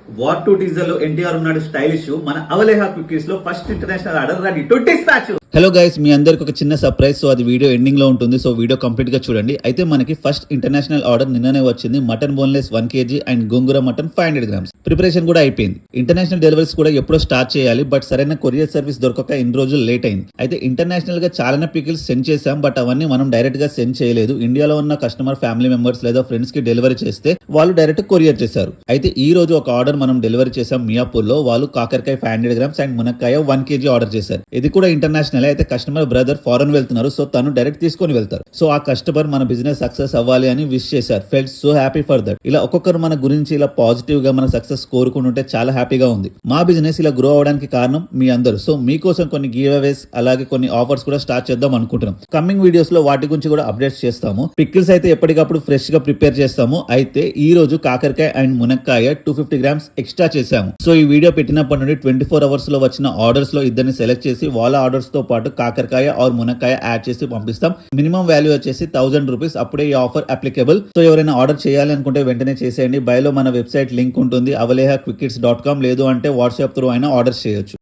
War 2 teaser లో ఎన్టీఆర్ ఉన్నాడు stylish. మన అవలేహా క్విక్స్ లో first international order ready to dispatch. Hello guys, మీ అందరికి ఒక చిన్న సర్ప్రైజ్. సో అది వీడియో ఎండింగ్ లో ఉంటుంది, సో వీడియో కంప్లీట్ గా చూడండి. అయితే మనకి ఫస్ట్ ఇంటర్నేషనల్ ఆర్డర్ నిన్ననే వచ్చింది. Mutton boneless 1 kg and gongura mutton 500 grams. Preparation కూడా అయిపోయింది. ఇంటర్నేషనల్ డెలివరీస్ కూడా ఎప్పుడో స్టార్ట్ చేయాలి, బట్ సరైన కొరియర్ సర్వీస్ దొరకక ఇన్ని రోజులు లేట్ అయింది. అయితే ఇంటర్నేషనల్ గా చాలా పికిల్స్ సెండ్ చేశాం, బట్ అవన్నీ మనం డైరెక్ట్ గా సెండ్ చేయలేదు. ఇండియాలో ఉన్న కస్టమర్ ఫ్యామిలీ మెంబర్స్ లేదా ఫ్రెండ్స్ కి డెలివరీ చేస్తే వాళ్ళు డైరెక్ట్ కొరియర్ చేశారు. అయితే ఈ రోజు ఒక ఆర్డర్ మనం డెలివరీ చేసాం మియాపూర్ లో. వాళ్ళు కాకరకాయ 500 grams అండ్ మునక్కాయ 1 kg ఆర్డర్ చేశారు. ఇది కూడా ఇంటర్నేషనల్. అయితే కస్టమర్ బ్రదర్ ఫారెన్ వెళ్తున్నారు, సో తను డైరెక్ట్ తీసుకొని వెళ్తారు. సో ఆ కస్టమర్ మన బిజినెస్ సక్సెస్ అవ్వాలి అని విష్ చేశారు. Felt so happy for that. ఇలా ఒక్కొక్కరు మన గురించి ఇలా పాజిటివ్ గా మన సక్సెస్ కోరుకుంటుంటే చాలా హ్యాపీగా ఉంది. మా బిజినెస్ ఇలా గ్రో అవడానికి కారణం మీ అందరూ. సో మీకోసం కొన్ని గివ్ అవేస్ అలాగే కొన్ని ఆఫర్స్ కూడా స్టార్ట్ చేద్దాం అనుకుంటున్నాం. కమింగ్ వీడియోస్ లో వాటి గురించి కూడా అప్డేట్స్ చేస్తాము. పికిల్స్ అయితే ఎప్పటికప్పుడు ఫ్రెష్ గా ప్రిపేర్ చేస్తాము. అయితే ఈ రోజు కాకరకాయ అండ్ మునక్కాయ 250 grams ఎక్స్ట్రా చేసాము. సో ఈ వీడియో పెట్టినప్పటి నుండి 24 hours లో వచ్చిన ఆర్డర్స్ లో ఇద్దరిని సెలెక్ట్ చేసి వాళ్ళ ఆర్డర్స్ తో పాటు కాకరకాయ ఆర్ మునక్కాయ యాడ్ చేసి పంపిస్తాం. మినిమం వాల్యూ వచ్చేసి 1000 రూపీస్. అప్పుడే ఈ ఆఫర్ అప్లికేబుల్. సో ఎవరైనా ఆర్డర్ చేయాలి అనుకుంటే వెంటనే చేసేయండి. బయలో మన వెబ్సైట్ లింక్ ఉంటుంది, avalehaquickits.com. లేదు అంటే వాట్సాప్ త్రూ అయినా ఆర్డర్ చేయొచ్చు.